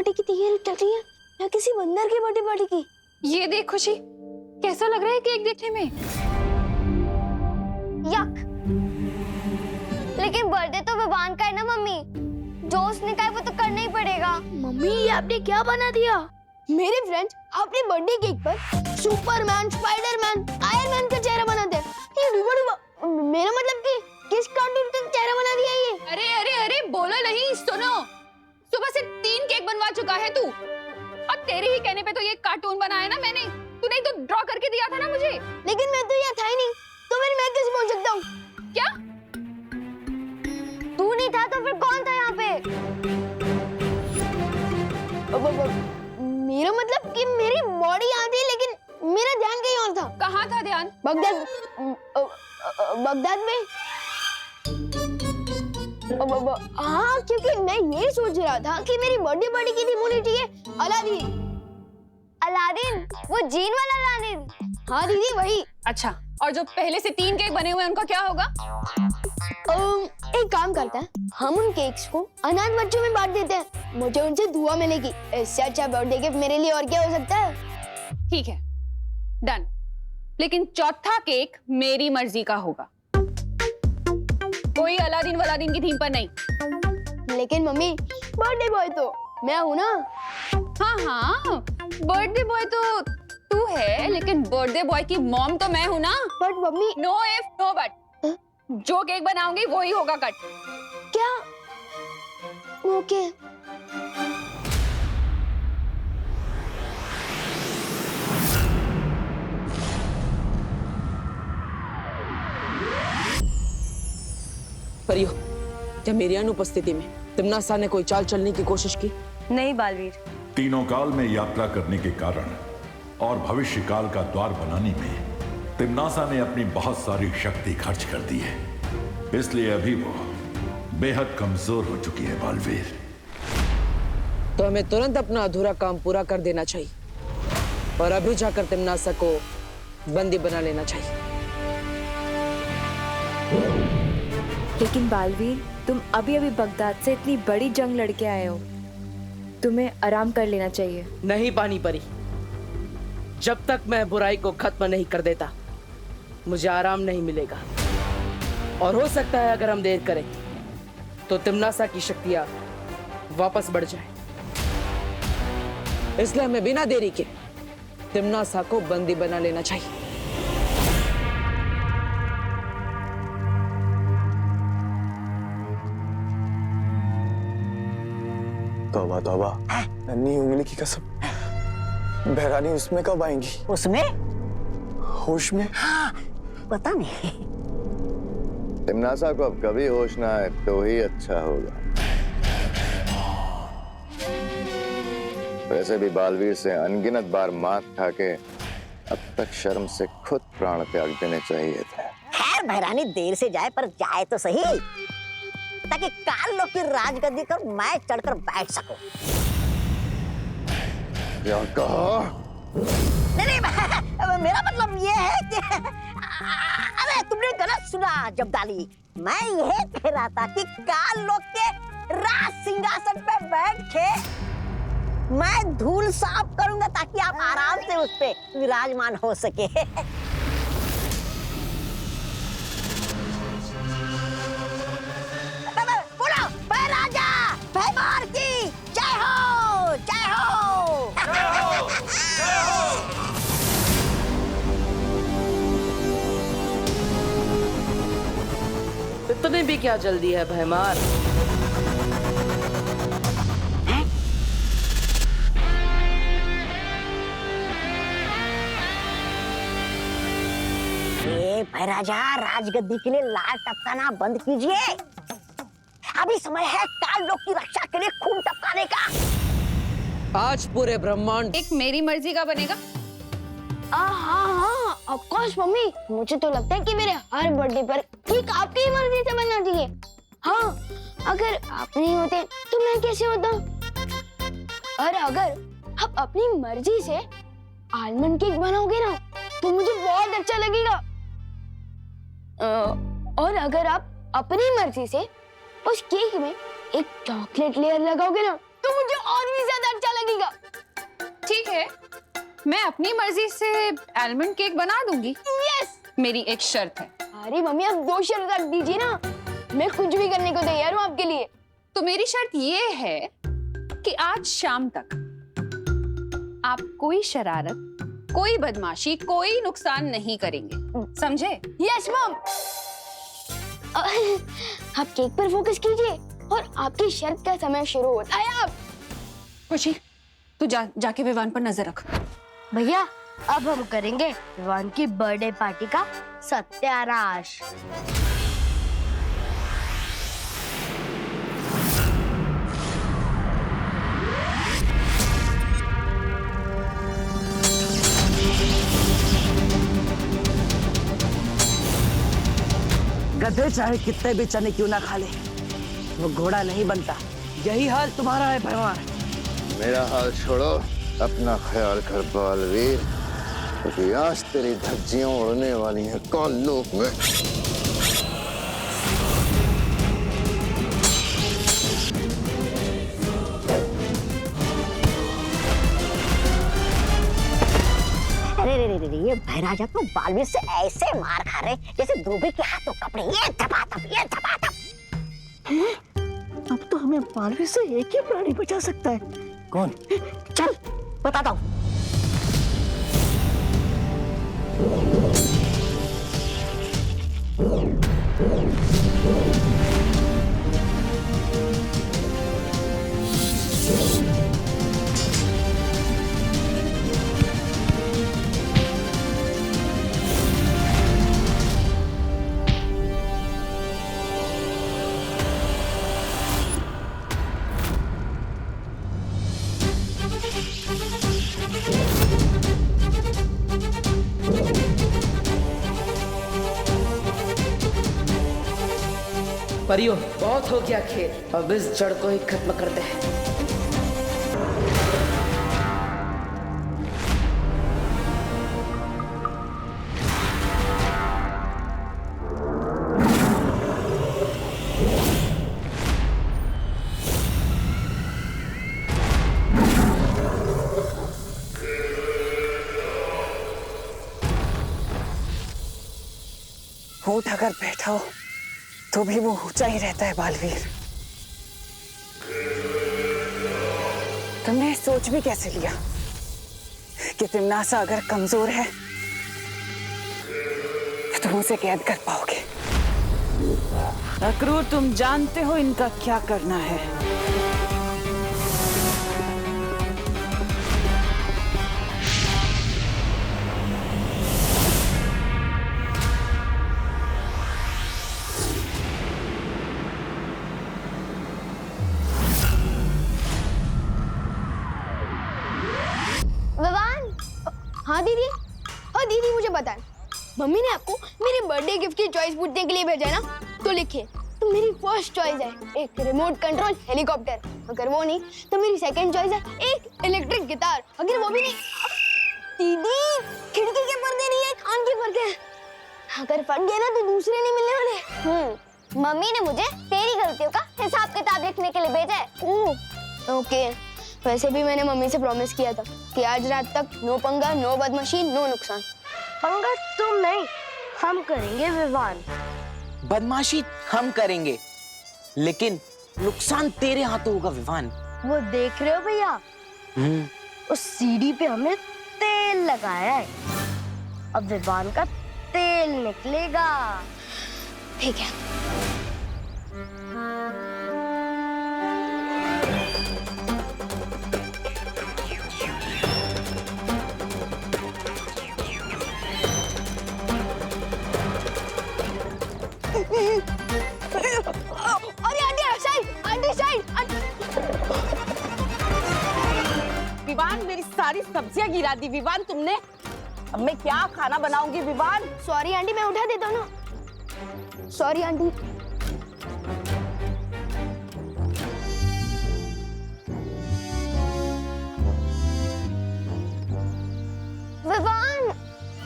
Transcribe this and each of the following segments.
Party की तैयारी चल रही है या किसी बंदर की बर्थडे पार्टी की। ये देख खुशी, कैसा लग रहा है केक देखने में? यक। लेकिन बर्थडे तो भगवान का है ना मम्मी, जो उसने कहा है वो तो करना ही पड़ेगा। मम्मी ये आपने क्या बना दिया? मेरे फ्रेंड अपने बर्थडे केक पर सुपरमैन, स्पाइडरमैन, आयरन मैन का चेहरा बना दिया। ये मेरा मतलब कि किस कार्टून का चेहरा बना दिया ये? अरे अरे अरे बोलो नहीं, सुनो। सुबह से 3 केक बनवा चुका है तू, और तेरे ही कहने पे तो ये कार्टून बनाया ना मैंने। तूने तो ड्रॉ करके दिया था ना मुझे। लेकिन मैं तो यहाँ था ही नहीं, तो फिर मैं कैसे पहुँच सकता हूँ? क्या? तू नहीं था तो फिर कौन था यहाँ पे? मेरा मतलब कि मेरी बॉडी यहाँ थी लेकिन मेरा ध्यान कहीं और था। कहाँ था ध्यान? बगदाद में। हाँ, क्योंकि मैं ये सोच रहा था कि मेरी बर्थडे पार्टी की थीम होनी चाहिए अलादीन। अलादीन? वो जीन वाला अलादीन? हाँ दीदी वही। अच्छा, और जो पहले से 3 केक बने हुए हैं उनका क्या होगा? एक काम करते हैं, हम उन केक्स को अनाथ बच्चों में बांट देते हैं, मुझे उनसे दुआ मिलेगी। इससे अच्छा बर्थडे गिफ्ट मेरे लिए और क्या हो सकता है? ठीक है, डन। लेकिन चौथा केक मेरी मर्जी का होगा, कोई अलादीन वलादीन की थीम पर नहीं। लेकिन मम्मी बर्थडे बॉय तो मैं हूँ ना। हाँ हाँ, बर्थडे बॉय तो तू है, लेकिन बर्थडे बॉय की मॉम तो मैं हूँ ना। But mummy. No if no but, जो केक बनाऊंगी वही होगा कट। क्या? ओके। परियो, क्या मेरी अनुपस्थिति में तिम्नासा ने कोई चाल चलने की कोशिश की? नहीं बालवीर। तीनों काल में यात्रा करने के कारण और भविष्य काल का द्वार बनाने में तिम्नासा ने अपनी बहुत सारी शक्ति खर्च कर दी है, इसलिए अभी वो बेहद कमजोर हो चुकी है बालवीर। तो हमें तुरंत अपना अधूरा काम पूरा कर देना चाहिए और अभी जाकर तिम्नासा को बंदी बना लेना चाहिए। लेकिन बालवीर, तुम अभी अभी बगदाद से इतनी बड़ी जंग लड़के आए हो, तुम्हें आराम कर लेना चाहिए। नहीं पानी परी, जब तक मैं बुराई को खत्म नहीं कर देता मुझे आराम नहीं मिलेगा। और हो सकता है अगर हम देर करें तो तिम्नासा की शक्तियां वापस बढ़ जाए, इसलिए हमें बिना देरी के तिम्नासा को बंदी बना लेना चाहिए। तौबा तौबा, नन्ही उंगली की कसम, बहरानी उसमें कब आएंगी? उसमें? होश में? हाँ, पता नहीं। तिम्नासा को अब कभी होश ना आए तो ही अच्छा होगा। वैसे भी बालवीर से अनगिनत बार मात खा के अब तक शर्म से खुद प्राण त्याग देने चाहिए थे। खैर बहरानी देर से जाए पर जाए तो सही, ताकि काल लोग की राजगद्दी पर मैं चढ़कर बैठ सकूं। क्या कहा? नहीं, मेरा मतलब ये है कि अरे तुमने गलत सुना जब्दाली। मैं ये कह रहा था कि काल लोग के राज सिंहासन पे बैठ के मैं धूल साफ करूंगा ताकि आप आराम से उस पे विराजमान हो सके। बोलो, भय राजा भयमार की जय हो, जय हो, जय हो, जय हो। इतने भी क्या जल्दी है भयमार? भय राजा, राजगद्दी के लिए लाल टपकाना बंद कीजिए। अभी समय है काल लोग की रक्षा के लिए खून टपकाने का। आज पूरे ब्रह्मांड एक मेरी मर्जी का बनेगा। हाँ, ऑफ कोर्स मम्मी, मुझे तो लगता है कि मेरे हर बर्थडे पर ठीक आपकी ही मर्जी से बनना चाहिए। हाँ, अगर आप नहीं होते तो मैं कैसे होता? और अगर आप अपनी मर्जी से आलमंड केक बनाओगे ना तो मुझे बहुत अच्छा लगेगा। और अगर आप अपनी मर्जी से उस केक में एक चॉकलेट लेयर लगाओगे ना तो तो मुझे और भी ज्यादा अच्छा लगेगा। ठीक है, मैं अपनी मर्जी से आलमंड केक बना दूंगी। यस। मेरी एक शर्त है। अरे मम्मी आप 2 शर्त रख दीजिए ना, मैं कुछ भी करने को तैयार हूँ आपके लिए। तो मेरी शर्त ये है कि आज शाम तक आप कोई शरारत, कोई बदमाशी, कोई नुकसान नहीं करेंगे, समझे? Yes mom. आप केक पर फोकस कीजिए और आपकी शर्त का समय शुरू होता है अब। खुशी, तू जाके विवान पर नजर रख। भैया अब हम करेंगे विवान की बर्थडे पार्टी का सत्यानाश। गधे चाहे कितने भी चने क्यों ना खा ले, वो घोड़ा नहीं बनता। यही हाल तुम्हारा है भगवान। मेरा हाल छोड़ो, अपना ख्याल कर बालवीर, क्योंकि आज तेरी धज्जियां उड़ने वाली हैं कौन लोक में। अरे रे रे रे, ये भैराजा तो बालवीर से ऐसे मार खा रहे जैसे धोबी के हाथों कपड़े, ये धपाधप, ये धपाधप। अब तो हमें बालवीर से एक ही प्राणी बचा सकता है। कौन? चल बताता हूँ। परियो, बहुत हो गया खेल, अब इस जड़ को ही खत्म करते हैं। ऊँट अगर बैठा हो तो भी वो ऊंचा ही रहता है बालवीर। तुमने सोच भी कैसे लिया कि तिम्नासा अगर कमजोर है तो तुम उसे कैद कर पाओगे? अक्रूर, तुम जानते हो इनका क्या करना है। हाँ दीदी, हाँ दीदी मुझे बताएं, मम्मी ने आपको मेरे बर्थडे गिफ्ट की चॉइस पूछने के लिए भेजा है ना? तो लिखिए, तो मेरी फर्स्ट चॉइस है एक रिमोट कंट्रोल हेलीकॉप्टर, अगर वो नहीं तो मेरी सेकंड चॉइस है एक इलेक्ट्रिक गिटार, अगर वो भी नहीं। दीदी खिड़की के पर्दे नहीं है, कान के पर्दे, अगर फट गए ना तो दूसरे नहीं मिलने वाले। मम्मी ने मुझे तेरी गलतियों का हिसाब किताब लिखने के लिए भेजा है। ओके, वैसे भी मैंने मम्मी से प्रॉमिस किया था कि आज रात तक नो पंगा, नो बदमाशी, नो नुकसान। पंगा तुम नहीं, हम करेंगे विवान। बदमाशी हम करेंगे, लेकिन नुकसान तेरे हाथों होगा विवान। वो देख रहे हो भैया, उस सीढ़ी पे हमने तेल लगाया है, अब विवान का तेल निकलेगा। ठीक है। विवान, मेरी सारी सब्जियां गिरा दी विवान तुमने। अब मैं क्या खाना बनाऊंगी विवान? सॉरी आंटी, मैं उठा देता हूँ ना। Sorry aunty. विवान,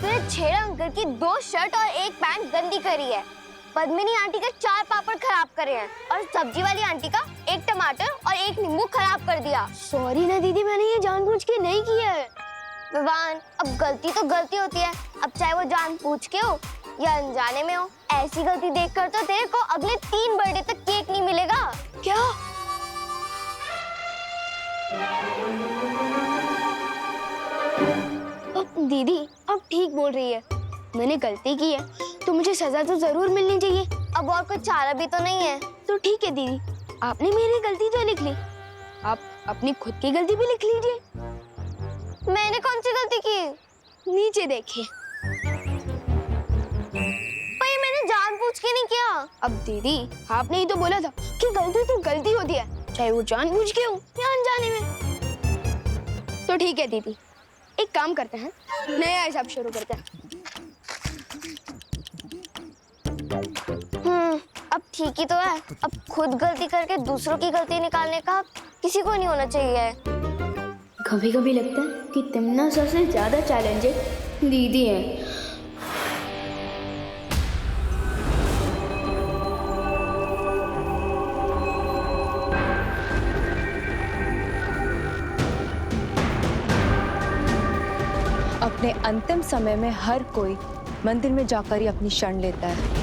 तूने छेड़ा अंकल की 2 शर्ट और 1 पैंट गंदी करी है, पद्मिनी आंटी के 4 पापड़ खराब करे हैं और सब्जी वाली आंटी का एक टमाटर और एक नींबू खराब कर दिया। सॉरी ना दीदी, मैंने ये जानबूझ के नहीं किया है। विवान, अब गलती तो गलती होती है, अब चाहे वो जानबूझ के हो या अनजाने में हो। ऐसी गलती देखकर तो तेरे को अगले 3 बर्थडे तक केक नहीं मिलेगा। क्या? अब दीदी अब ठीक बोल रही है, मैंने गलती की है तो मुझे सजा तो जरूर मिलनी चाहिए। अब और कोई चारा भी तो नहीं है। तो ठीक है दीदी, आपने मेरी गलती तो लिख ली, आप अपनी खुद की गलती भी लिख लीजिए। मैंने कौन सी गलती की? नीचे देखिए। पर ये मैंने जानबूझ के नहीं किया। अब दीदी आपने ही तो बोला था कि गलती तो गलती होती है, चाहे वो जानबूझ के हो या अनजाने में। तो ठीक है दीदी, एक काम करते हैं, नया हिसाब शुरू करते हैं। अब ठीक ही तो है। अब खुद गलती करके दूसरों की गलती निकालने का किसी को नहीं होना चाहिए। कभी कभी लगता है कि तिमना सबसे ज्यादा चैलेंजेस दीदी है। अपने अंतिम समय में हर कोई मंदिर में जाकर ही अपनी शरण लेता है।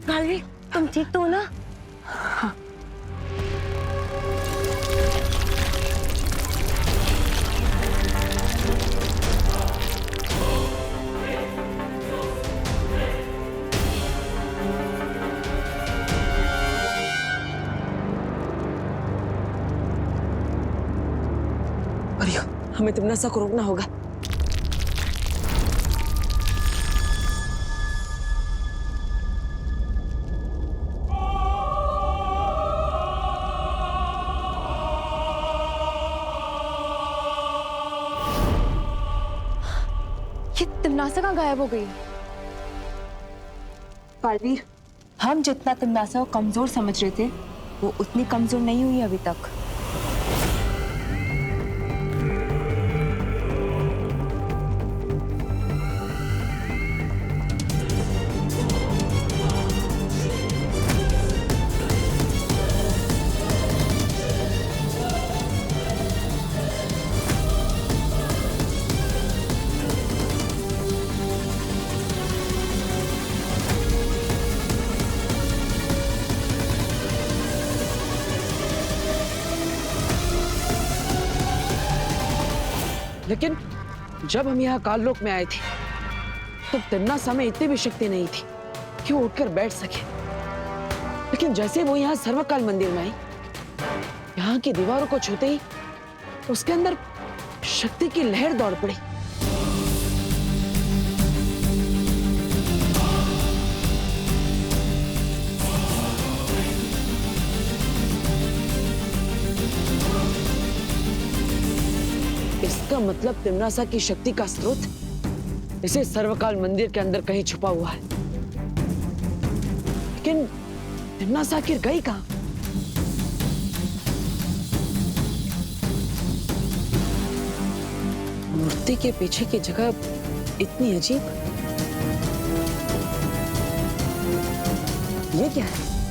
गालवी, तुम ठीक तो हो ना? अरे हमें तिमनासा को रोकना होगा। ये तिमनासा कहाँ गायब हो गई? बालवीर, हम जितना तिमनासा को कमजोर समझ रहे थे वो उतनी कमजोर नहीं हुई अभी तक। लेकिन जब हम यहाँ काललोक में आए थे तो तिमनासा में इतनी भी शक्ति नहीं थी कि वो उठकर बैठ सके। लेकिन जैसे वो यहाँ सर्वकाल मंदिर में आई, यहाँ की दीवारों को छूते ही उसके अंदर शक्ति की लहर दौड़ पड़ी। इसका मतलब तिमनासा की शक्ति का स्रोत इसे सर्वकाल मंदिर के अंदर कहीं छुपा हुआ है। लेकिन तिमनासा आखिर गई कहाँ? मूर्ति के पीछे की जगह इतनी अजीब, ये क्या है?